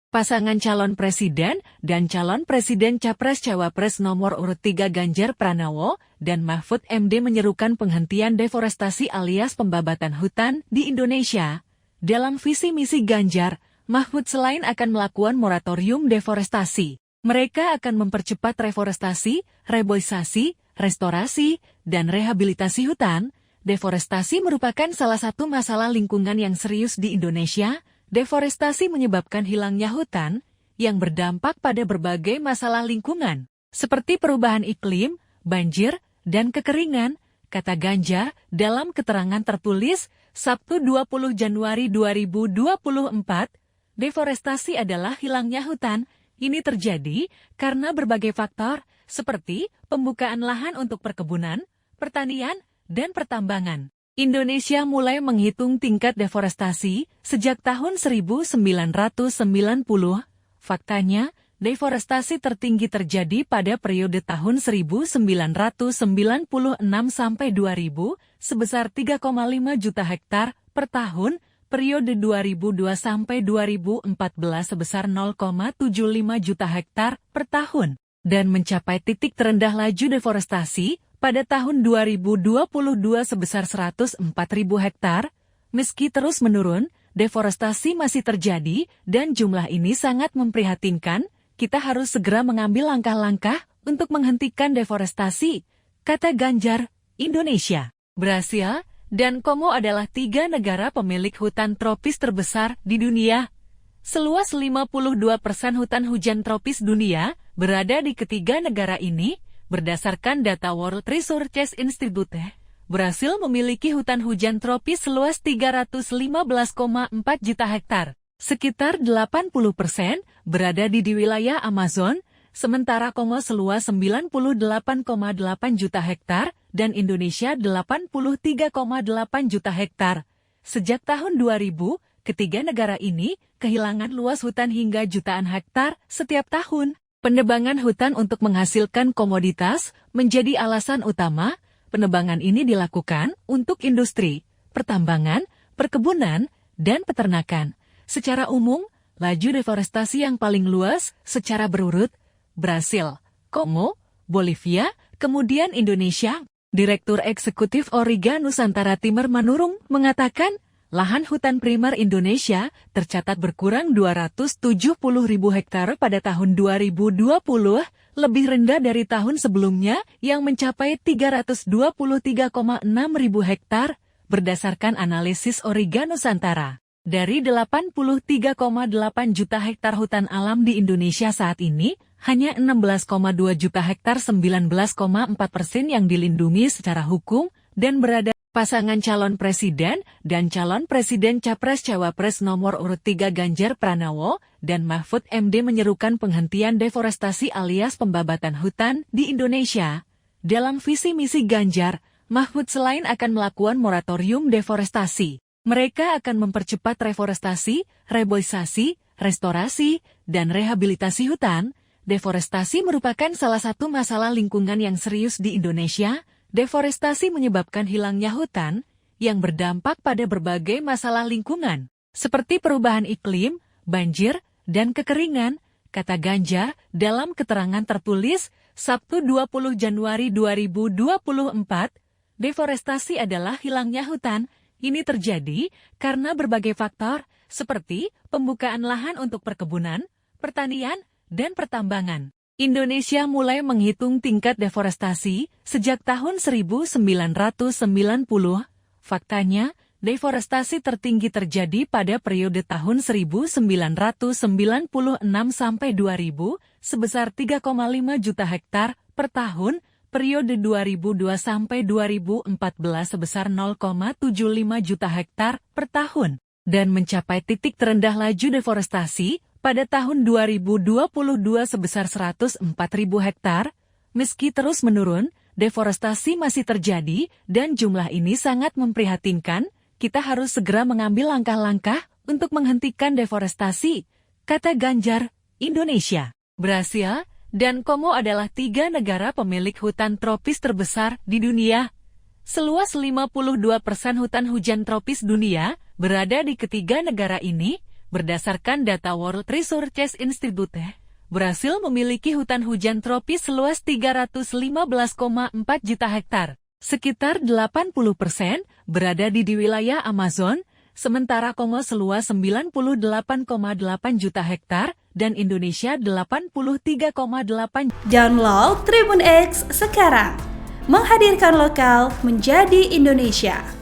Pasangan calon presiden dan calon presiden Capres-Cawapres nomor urut 3 Ganjar Pranowo dan Mahfud MD menyerukan penghentian deforestasi alias pembabatan hutan di Indonesia. Dalam visi misi Ganjar, Mahfud selain akan melakukan moratorium deforestasi, mereka akan mempercepat reforestasi, reboisasi, restorasi, dan rehabilitasi hutan. Deforestasi merupakan salah satu masalah lingkungan yang serius di Indonesia. Deforestasi menyebabkan hilangnya hutan yang berdampak pada berbagai masalah lingkungan, seperti perubahan iklim, banjir, dan kekeringan, kata Ganjar dalam keterangan tertulis Sabtu 20 Januari 2024. Deforestasi adalah hilangnya hutan. Ini terjadi karena berbagai faktor, seperti pembukaan lahan untuk perkebunan, pertanian, dan pertambangan. Indonesia mulai menghitung tingkat deforestasi sejak tahun 1990. Faktanya, deforestasi tertinggi terjadi pada periode tahun 1996 sampai 2000 sebesar 3,5 juta hektar per tahun, periode 2002 sampai 2014 sebesar 0,75 juta hektar per tahun, dan mencapai titik terendah laju deforestasi pada tahun 2022 sebesar 104.000 hektar. Meski terus menurun, deforestasi masih terjadi dan jumlah ini sangat memprihatinkan. Kita harus segera mengambil langkah-langkah untuk menghentikan deforestasi, kata Ganjar. Indonesia, Brasil, dan Kongo adalah 3 negara pemilik hutan tropis terbesar di dunia. Seluas 52% hutan hujan tropis dunia berada di ketiga negara ini. Berdasarkan data World Resources Institute, Brasil memiliki hutan hujan tropis seluas 315,4 juta hektar. Sekitar 80% berada di wilayah Amazon, sementara Kongo seluas 98,8 juta hektar dan Indonesia 83,8 juta hektar. Sejak tahun 2000, ketiga negara ini kehilangan luas hutan hingga jutaan hektar setiap tahun. Penebangan hutan untuk menghasilkan komoditas menjadi alasan utama. Penebangan ini dilakukan untuk industri, pertambangan, perkebunan, dan peternakan. Secara umum, laju deforestasi yang paling luas secara berurut, Brasil, Kongo, Bolivia, kemudian Indonesia. Direktur Eksekutif Origa Nusantara Timur Manurung mengatakan, lahan hutan primer Indonesia tercatat berkurang 270.000 hektar pada tahun 2020, lebih rendah dari tahun sebelumnya yang mencapai 323,6 ribu hektar, berdasarkan analisis Origa Nusantara. Dari 83,8 juta hektar hutan alam di Indonesia saat ini, hanya 16,2 juta hektar 19,4% yang dilindungi secara hukum dan berada. Pasangan calon presiden dan calon presiden Capres-Cawapres nomor urut 3 Ganjar Pranowo dan Mahfud MD menyerukan penghentian deforestasi alias pembabatan hutan di Indonesia. Dalam visi misi Ganjar, Mahfud selain akan melakukan moratorium deforestasi, mereka akan mempercepat reforestasi, reboisasi, restorasi, dan rehabilitasi hutan. Deforestasi merupakan salah satu masalah lingkungan yang serius di Indonesia. Deforestasi menyebabkan hilangnya hutan yang berdampak pada berbagai masalah lingkungan, seperti perubahan iklim, banjir, dan kekeringan, kata Ganjar dalam keterangan tertulis Sabtu 20 Januari 2024. Deforestasi adalah hilangnya hutan. Ini terjadi karena berbagai faktor, seperti pembukaan lahan untuk perkebunan, pertanian, dan pertambangan. Indonesia mulai menghitung tingkat deforestasi sejak tahun 1990. Faktanya, deforestasi tertinggi terjadi pada periode tahun 1996 sampai 2000 sebesar 3,5 juta hektar per tahun, periode 2002 sampai 2014 sebesar 0,75 juta hektar per tahun, dan mencapai titik terendah laju deforestasi pada tahun 2022 sebesar 104.000 hektar. Meski terus menurun, deforestasi masih terjadi dan jumlah ini sangat memprihatinkan. Kita harus segera mengambil langkah-langkah untuk menghentikan deforestasi, kata Ganjar. Indonesia, Brasil, dan Kongo adalah 3 negara pemilik hutan tropis terbesar di dunia. Seluas 52% hutan hujan tropis dunia berada di ketiga negara ini. Berdasarkan data World Resources Institute, Brasil memiliki hutan hujan tropis seluas 315,4 juta hektar. Sekitar 80% berada di wilayah Amazon, sementara Kongo seluas 98,8 juta hektar, dan Indonesia 83,8. Download Tribun X sekarang, menghadirkan lokal menjadi Indonesia.